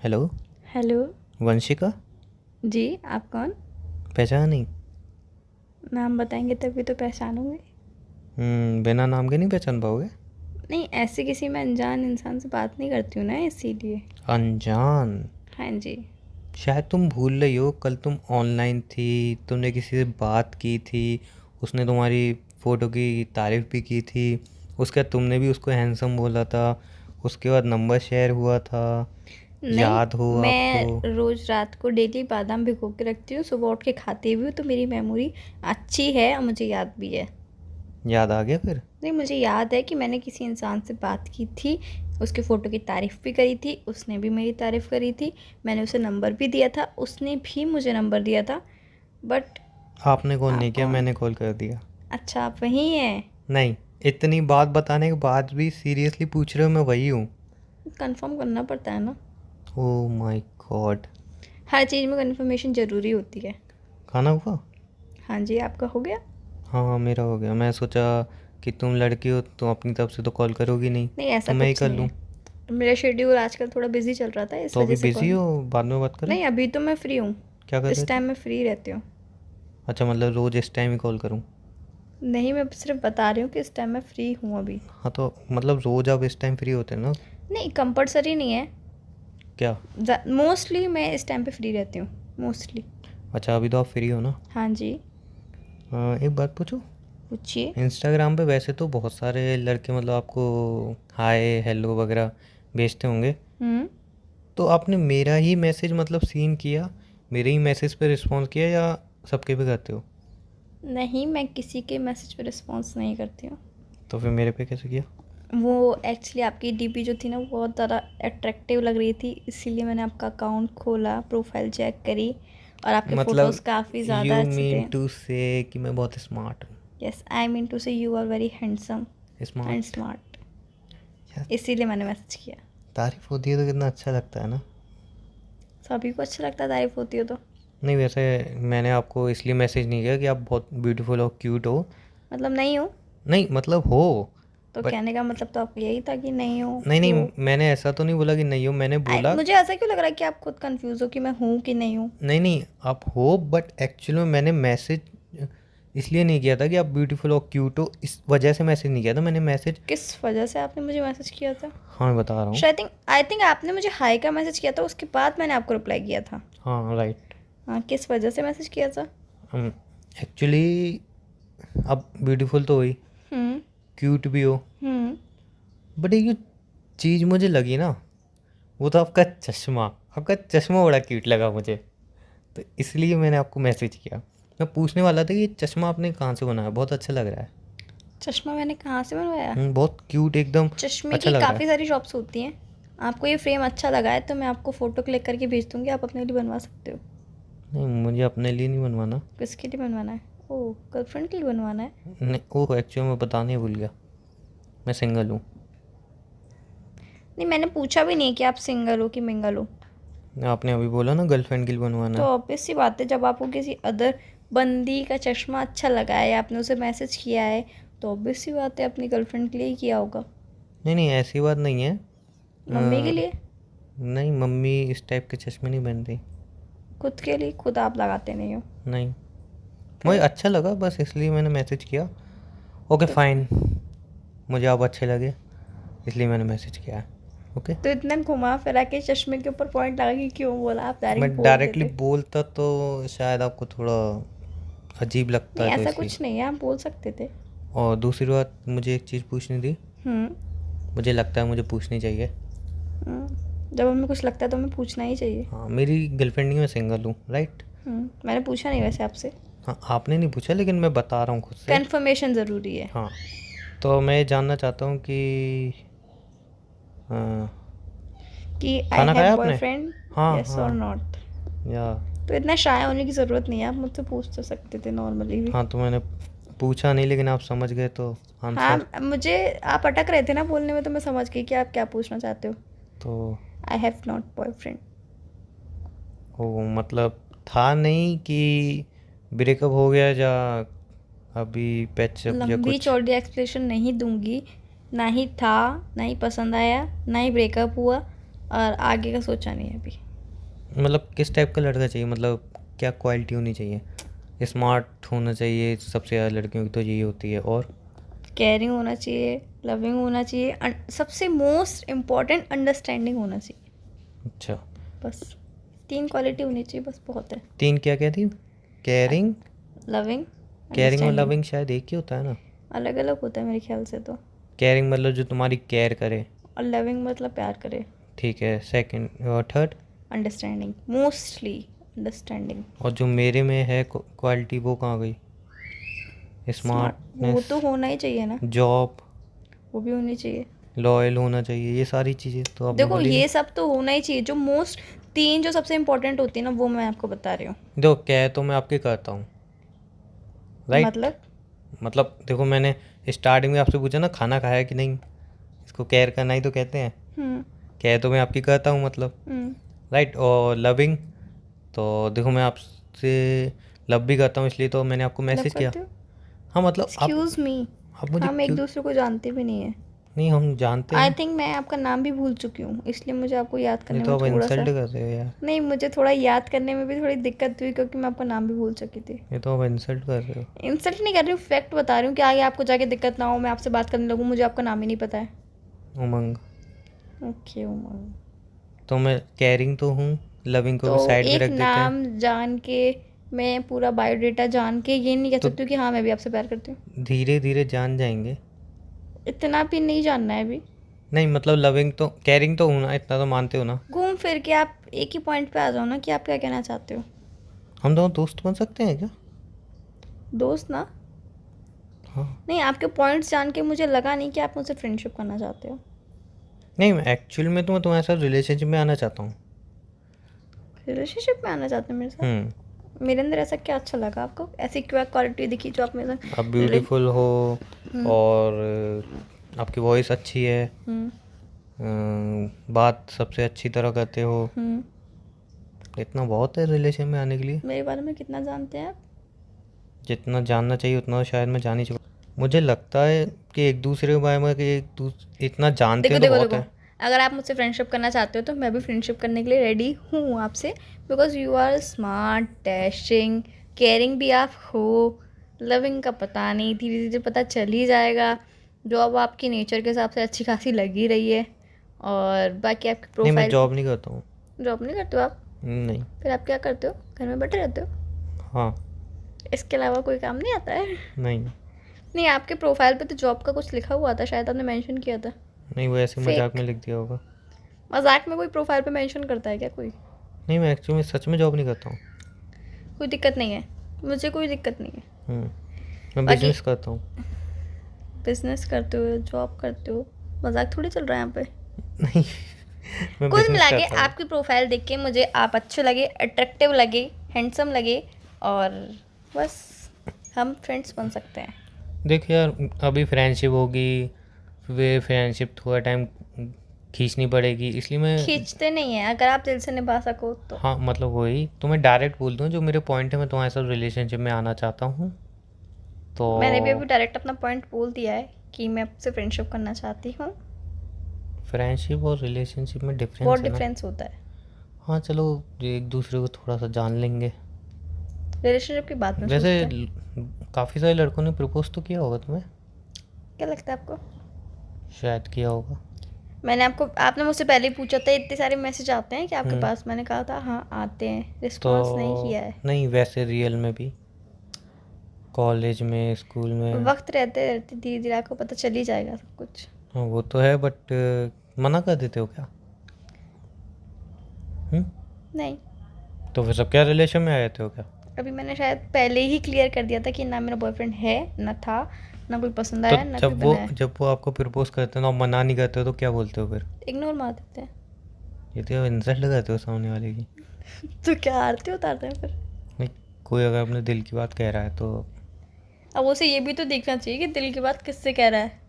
Hello. Hello. Vanshika. जी, आप कौन? पहचान नहीं? नाम बताएंगे तभी तो पहचानूंगी। बिना नाम के नहीं पहचान पाओगे? नहीं, ऐसे किसी मैं अनजान इंसान से बात नहीं करती हूँ ना, इसीलिए। अनजान? हाँ जी। शायद तुम भूल रही हो, कल तुम ऑनलाइन थी, तुमने किसी से बात की थी, उसने तुम्हारी फ़ोटो की तारीफ़ भी की थी, उसके बाद तुमने भी उसको हैंडसम बोला था, उसके बाद नंबर शेयर हुआ था। नहीं, याद हो आपको? मैं रोज़ रात को डेली बादाम भिगो के रखती हूँ, सुबह उठ के खाती भी हूँ, तो मेरी मेमोरी अच्छी है और मुझे याद भी है। याद आ गया फिर? नहीं, मुझे याद है कि मैंने किसी इंसान से बात की थी, उसके फ़ोटो की तारीफ़ भी करी थी, उसने भी मेरी तारीफ़ करी थी। मैंने उसे नंबर भी दिया था, उसने भी मुझे नंबर दिया था। बट आपने कॉल नहीं आप किया, कौन? मैंने कॉल कर दिया। अच्छा, आप वही हैं। नहीं, इतनी बात बताने के बाद भी सीरियसली पूछ रहे हो मैं वही हूँ? कंफर्म करना पड़ता है ना। Oh my God. हर चीज़ में कंफर्मेशन ज़रूरी होती है। खाना हुआ? हाँ जी, आपका हो गया? हाँ हाँ, मेरा हो गया। मैं सोचा कि तुम लड़की हो तो अपनी तरफ से तो कॉल करोगी नहीं, नहीं, ऐसा तो मैं ही कुछ कर नहीं लूँ। है। मेरा शेड्यूल आजकल थोड़ा बिजी चल रहा था, इस तो वजह अभी से बिज़ी कॉल। हो, बाद में बात करें? नहीं, अभी तो मैं फ्री हूँ। क्या कर रहे इस थे? टाइम मैं फ्री रहती हूँ। अच्छा, मतलब रोज़ इस टाइम ही कॉल करूँ? नहीं, मैं सिर्फ बता रही हूँ कि इस टाइम मैं फ्री हूँ अभी। हाँ, तो मतलब रोज़ आप इस टाइम फ्री होते हैं ना? नहीं, कंपलसरी नहीं है। क्या? मोस्टली मैं इस टाइम पे फ्री रहती हूँ, मोस्टली। अच्छा, अभी तो आप फ्री हो ना? हाँ जी। एक बात पूछूं? पूछिए। इंस्टाग्राम पे वैसे तो बहुत सारे लड़के मतलब आपको हाय हेलो वगैरह भेजते होंगे, हम्म। तो आपने मेरा ही मैसेज मतलब सीन किया, मेरे ही मैसेज पे रिस्पॉन्स किया या सबके पे करते हो? नहीं, मैं किसी के मैसेज पे रिस्पॉन्स नहीं करती हूँ। तो फिर मेरे पे कैसे किया? वो एक्चुअली आपकी डीपी जो थी ना, वो बहुत ज़्यादा अट्रैक्टिव लग रही थी, इसीलिए मैंने आपका अकाउंट खोला, प्रोफाइल चेक करी, और आपके फ़ोटोज़ मतलब काफ़ी ज़्यादा यू अच्छे मीन थे। टू से कि मैं बहुत स्मार्ट हूँ? Yes, I mean to say you are very handsome and smart? Smart. यार, इसीलिए मैंने मैसेज किया। तारीफ होती है तो कितना अच्छा लगता है ना। सभी को अच्छा लगता है तारीफ होती हो तो। नहीं, वैसे मैंने आपको इसलिए मैसेज नहीं किया कि आप बहुत ब्यूटीफुल और क्यूट हो। मतलब नहीं हो? नहीं, मतलब हो। तो बट कहने का मतलब तो आपको यही था कि नहीं हो नहीं हो। नहीं, मैंने ऐसा तो नहीं बोला कि नहीं हो, मैंने बोला। मुझे ऐसा क्यों लग रहा है कि आप खुद कंफ्यूज हो कि मैं हूँ कि नहीं हूँ? नहीं नहीं, आप हो, बट एक्चुअल में मैंने मैसेज इसलिए नहीं किया था कि आप ब्यूटीफुल और क्यूट हो, इस वजह से मैसेज नहीं किया था मैंने मैसेज। किस वजह से आपने मुझे मैसेज किया था? हाँ, मैं बता रहा हूँ। शायद आई थिंक आपने मुझे हाई का मैसेज किया था, उसके बाद मैंने आपको रिप्लाई किया था। हाँ, राइट। हाँ, किस वजह से मैसेज किया था? एक्चुअली आप ब्यूटीफुल तो हुई, हम्म। क्यूट भी हो, हम्म। बट एक जो चीज़ मुझे लगी ना, वो तो आपका चश्मा। आपका चश्मा बड़ा क्यूट लगा मुझे, तो इसलिए मैंने आपको मैसेज किया। मैं पूछने वाला था कि ये चश्मा आपने कहाँ से बनाया, बहुत अच्छा लग रहा है। चश्मा मैंने कहाँ से बनवाया? बहुत क्यूट एकदम। चश्मे अच्छा की लग रहा काफ़ी है। सारी शॉप्स होती हैं। आपको ये फ्रेम अच्छा लगा है तो मैं आपको फ़ोटो क्लिक करके भेज दूँगी, आप अपने लिए बनवा सकते हो। नहीं, मुझे अपने लिए नहीं बनवाना। किसके लिए बनवाना है? ओह, गर्लफ्रेंड के लिए बनवाना है। नहीं, वो एक्चुअली मैं बताने भूल गया, मैं सिंगल हूँ। नहीं, मैंने पूछा भी नहीं कि आप सिंगल हो कि मिंगल हो। आपने अभी बोला ना गर्लफ्रेंड के लिए बनवाना तो है। ऑब्वियस सी बात है, जब आपको किसी अदर बंदी का चश्मा अच्छा लगा है या आपने उसे मैसेज किया है, तो ऑब्वियस सी बात है अपनी गर्लफ्रेंड के लिए ही किया होगा। नहीं नहीं, ऐसी बात नहीं है। मम्मी के लिए? नहीं, मम्मी इस टाइप के चश्मे नहीं पहनती। खुद के लिए? खुद आप लगाते नहीं हो? नहीं, मुझे फिर? अच्छा लगा बस इसलिए मैंने मैसेज किया। ओके तो फाइन, मुझे आप अच्छे लगे इसलिए मैंने मैसेज किया है। ओके। तो इतना घुमा फिरा के चश्मे के ऊपर पॉइंट लगा कि क्यों बोला? आप मैं डायरेक्ट बोल डायरेक्टली देते। बोलता तो शायद आपको थोड़ा अजीब लगता नहीं, है, तो ऐसा इसलिए। कुछ नहीं है, आप बोल सकते थे। और दूसरी बात, मुझे एक चीज़ पूछनी थी। हम्म। मुझे लगता है मुझे पूछनी चाहिए। जब हमें कुछ लगता है तो हमें पूछना ही चाहिए। हाँ, मेरी गर्लफ्रेंड नहीं, मैं सिंगल हूँ, राइट? मैंने पूछा नहीं वैसे आपसे। हाँ, आपने नहीं पूछा लेकिन मैं बता रहा हूँ खुद से। कंफर्मेशन ज़रूरी है। हाँ, तो मैं ये जानना चाहता हूँ कि हाँ, कि आई खाना हैव खाया आपने? बॉयफ्रेंड, हाँ यस और हाँ। नॉट। या तो इतना शाय होने की ज़रूरत नहीं है, आप मुझसे पूछ तो सकते थे नॉर्मली भी। हाँ, तो मैंने पूछा नहीं लेकिन आप समझ गए तो आंसर। हाँ, मुझे आप अटक रहे थे ना बोलने में, तो मैं समझ गई कि आप क्या पूछना चाहते हो। तो आई हैव नॉट बॉयफ्रेंड। वो मतलब था नहीं कि ब्रेकअप हो गया या अभी पैचअप या लंबी कुछ? चौड़ी एक्सप्लेनेशन नहीं दूंगी। ना ही था, ना ही पसंद आया, ना ही ब्रेकअप हुआ। और आगे का सोचा नहीं है अभी। मतलब किस टाइप का लड़का चाहिए, मतलब क्या क्वालिटी होनी चाहिए? स्मार्ट होना चाहिए सबसे ज़्यादा लड़कियों की तो यही होती है, और केयरिंग होना चाहिए, लविंग होना चाहिए, सबसे मोस्ट इम्पॉर्टेंट अंडरस्टैंडिंग होना चाहिए। अच्छा, बस 3 क्वालिटी होनी चाहिए, बस बहुत है। 3 क्या क्या थी? केयरिंग, लविंग, केयरिंग और अंडरस्टैंडिंग। लविंग शायद एक ही होता है ना? अलग अलग होता है मेरे ख्याल से तो। केयरिंग मतलब जो तुम्हारी केयर करे, और लविंग मतलब प्यार करे। ठीक है। सेकंड और थर्ड? Understanding, mostly understanding. और जो मेरे में है क्वालिटी, वो कहाँ गई? स्मार्ट, वो स्मार्टनेस, तो होना ही चाहिए ना, जॉब, वो भी होनी चाहिए। लॉयल होना चाहिए, ये सारी चीज़ें तो आपने देखो बोली ना। ये सब तो होना ही चाहिए, जो मोस्ट 3 जो सबसे इम्पोर्टेंट होती है ना, वो मैं आपको बता रही हूँ। देखो, केयर तो मैं आपकी करता हूँ, राइट? मतलब। मतलब देखो, मैंने स्टार्टिंग में आपसे पूछा ना खाना खाया कि नहीं, इसको केयर करना ही तो कहते हैं। हम्म। केयर तो मैं आपकी करता हूँ मतलब, हम्म। राइट। और लविंग तो देखो, मैं आपसे लव भी करता हूँ, इसलिए तो मैंने आपको मतलब मैसेज किया। करते हो? हाँ मतलब एक्सक्यूज मी, आप मुझे हम एक क्यों? दूसरे को जानते भी नहीं है। नहीं, हम जानते आई हैं। थिंक मैं आपका नाम भी भूल चुकी हूँ, इसलिए मुझे आपको याद ये करने तो में आप थोड़ा इंसल्ट सा, कर रहे हो यार, नहीं मुझे थोड़ा याद करने में भी थोड़ी दिक्कत हुई, क्योंकि मैं आपका नाम भी भूल चुकी थी। ये तो आप इंसल्ट कर रहे हो। इंसल्ट नहीं कर रही हूँ, फैक्ट बता रही हूँ कि आगे आपको जाके दिक्कत ना हो, मैं आपसे बात करने लगूँ मुझे आपका नाम ही नहीं पता है। उमंग। ओके उमंग। तो मैं केयरिंग तो हूँ, लविंग को तो भी साइड में एक रख देते हैं। नाम जान के, मैं पूरा बायोडेटा जान के ये नहीं कह तो सकती हूँ कि हाँ मैं भी आपसे प्यार करती हूँ। धीरे धीरे जान जाएंगे। इतना भी नहीं जानना है अभी। नहीं मतलब लविंग तो, केयरिंग तो हूँ ना, इतना तो मानते हो ना? घूम फिर के आप एक ही पॉइंट पे आ जाओ ना कि आप क्या कहना चाहते हो। हम दोनों दोस्त बन सकते हैं क्या? दोस्त ना। हाँ। नहीं, आपके पॉइंट्स जान के मुझे लगा नहीं कि आप मुझसे फ्रेंडशिप करना चाहते हो। नहीं, मैं एक्चुअल में तो मैं तुम्हारे साथ रिलेशनशिप में आना चाहता हूँ। रिलेशनशिप में आना चाहते हो मेरे साथ? मेरे अंदर ऐसा क्या अच्छा लगा आपको, ऐसी क्या क्वालिटी दिखी जो आप मेरे आप साथ ब्यूटीफुल हो, हम्म। और आपकी वॉइस अच्छी है, हम्म। बात सबसे अच्छी तरह करते हो, हम्म। इतना बहुत है रिलेशन में आने के लिए। मेरे बारे में कितना जानते हैं आप? जितना जानना चाहिए उतना तो शायद मैं जान ही चुका। मुझे लगता है कि एक दूसरे के बारे में कि इतना जानते देखो हैं तो देखो बहुत देखो, है। अगर आप मुझसे फ्रेंडशिप करना चाहते हो तो मैं भी फ्रेंडशिप करने के लिए रेडी हूँ आपसे, because you are smart, dashing, caring भी आप हो। लविंग का पता नहीं, धीरे धीरे पता चल ही जाएगा। जॉब आपकी नेचर के हिसाब से अच्छी खासी लगी रही है, और बाकी आपकी नहीं, मैं प्रोफाइल। जॉब नहीं करता हूँ। जॉब नहीं करते हो आप? नहीं। फिर आप क्या करते हो, घर में बैठे रहते हो? हाँ। इसके अलावा कोई काम नहीं आता है? नहीं। नहीं, आपके प्रोफाइल पे तो जॉब का कुछ लिखा हुआ था, शायद आपने मेंशन किया था। नहीं, वो ऐसे मजाक फेक। में लिख दिया होगा। मजाक में कोई प्रोफाइल पे मेंशन करता है क्या कोई? नहीं, मैं एक्चुअली में सच में जॉब नहीं करता हूँ। कोई दिक्कत नहीं है, मुझे कोई दिक्कत नहीं है। मैं बाकी बिजनेस करता हूँ। बिजनेस करते हो, जॉब करते हो, मजाक थोड़ी चल रहा है यहाँ पे। नहीं, मैं कुल बिजनेस मिला के करता हूँ। आपकी प्रोफाइल देख के मुझे आप अच्छे लगे, अट्रैक्टिव लगे, हैंडसम लगे, और बस हम फ्रेंड्स बन सकते हैं। देख यार, अभी फ्रेंडशिप होगी, वे फ्रेंडशिप थोड़ा टाइम खींचनी पड़ेगी, इसलिए मैं। खींचते नहीं है, अगर आप दिल से निभा सको तो। हाँ मतलब वही तो मैं डायरेक्ट बोल दूँ, जो मेरे पॉइंट है, मैं तुम्हारे साथ रिलेशनशिप में आना चाहता हूँ। तो मैंने भी अभी डायरेक्ट अपना पॉइंट बोल दिया है कि मैं आपसे फ्रेंडशिप करना चाहती हूँ। फ्रेंडशिप और रिलेशनशिप में डिफरेंस बहुत है ना? डिफरेंस होता है। हाँ चलो, एक दूसरे को थोड़ा सा जान लेंगे। रिलेशनशिप की बात में वैसे सोचते हैं। काफ़ी सारे लड़कों ने प्रपोज तो किया होगा तुम्हें, क्या लगता है आपको? शायद किया होगा। मैंने आपने मुझसे पहले ही पूछा था इतने सारे मैसेज आते हैं कि आपके हम्म। पास, मैंने कहा था हाँ आते हैं, तो रिस्पॉन्स नहीं किया है। नहीं, वैसे रियल में भी, कॉलेज में, स्कूल में। वक्त रहते रहते धीरे धीरे आपको पता चल ही जाएगा सब कुछ। हाँ वो तो है, बट मना कर देते हो क्या? नहीं, तो फिर सब क्या रिलेशन में आए थे हो क्या? अभी मैंने शायद पहले ही क्लियर कर दिया था कि ना मेरा बॉयफ्रेंड है, ना था, ना कोई पसंद तो आया, ना कोई बना है। जब वो आपको प्रपोज करते हैं ना, और मना नहीं करते हो, तो क्या बोलते हो फिर? इग्नोर मार देते हैं। ये तो इंसल्ट करते हो सामने वाले की। तो क्या आरती उतारते हैं फिर? नहीं, कोई अगर अपने दिल की बात कह रहा है तो अब उसे ये भी तो देखना चाहिए कि दिल की बात किससे कह रहा है।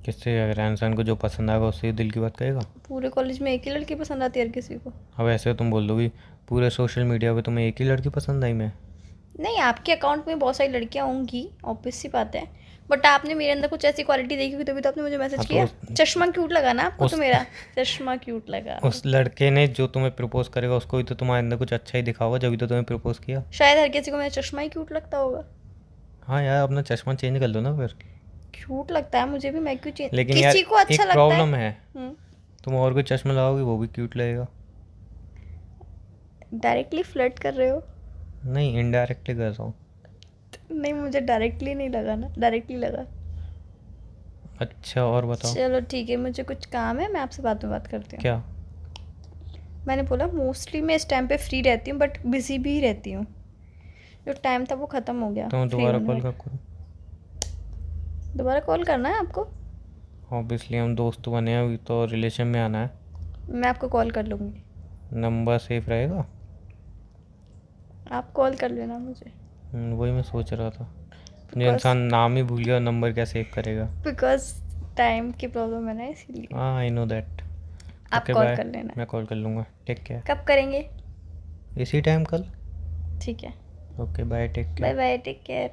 किससे, अगर इंसान को जो पसंद आएगा उससे ही दिल की बात कहेगा। पूरे कॉलेज में एक ही लड़की पसंद आती है हर किसी को? अब ऐसे तुम बोल दोगी पूरे सोशल मीडिया पे तुम्हें एक ही लड़की पसंद आई मैं? नहीं, आपके अकाउंट में बहुत सारी लड़कियां होंगी, ऑब्वियस सी बात है, बट आपने मेरे अंदर कुछ ऐसी क्वालिटी देखी हुई तभी तो आपने मुझे हाँ मैसेज तो किया। चश्मा क्यूट लगा ना आपको? उस तो मेरा चश्मा क्यूट लगा। उस लड़के ने जो तुम्हें प्रपोज करेगा उसको भी तो तुम्हारे अंदर कुछ अच्छा ही दिखा होगा, जब तो तुम्हें प्रपोज किया। शायद हर किसी को मेरा चश्मा ही क्यूट लगता होगा। हाँ यार, अपना चश्मा चेंज कर लो ना फिर। क्यूट लगता है मुझे भी, मैं क्यों चेंज, लेकिन यार किसी को अच्छा एक लगता है। प्रॉब्लम है, हम्म। तुम और कोई चश्मा लगाओगे वो भी क्यूट लगेगा। डायरेक्टली फ्लर्ट कर रहे हो? नहीं, इनडायरेक्टली कर रहा हूँ। नहीं, मुझे डायरेक्टली नहीं लगा ना, डायरेक्टली लगा। अच्छा, और बताओ। चलो ठीक है, मुझे कुछ काम है, मैं आपसे बाद में बात करती हूँ। क्या? मैंने बोला मोस्टली मैं इस टाइम पे फ्री रहती हूँ, बट बिजी भी रहती हूँ। जो टाइम था वो ख़त्म हो गया तो मैं फ्री दोबारा होने कॉल में। कब करूँ? दोबारा कॉल करना है आपको? ऑब्वियसली हम दोस्त बने हैं, अभी तो रिलेशन में आना है। मैं आपको कॉल कर लूँगी, नंबर सेफ रहेगा? आप कॉल कर लेना मुझे। वही मैं सोच रहा था। जो बिकॉज इंसान नाम ही भूल गया नंबर क्या सेव करेगा। बिकॉज टाइम की प्रॉब्लम है ना, इसीलिए। हाँ, आई नो दैट। आप ओके कॉल बाय। कर लेना। मैं कॉल कर लूँगा, टेक केयर। कब करेंगे? इसी टाइम कल। ठीक है। Okay bye, take bye care. Bye, take care.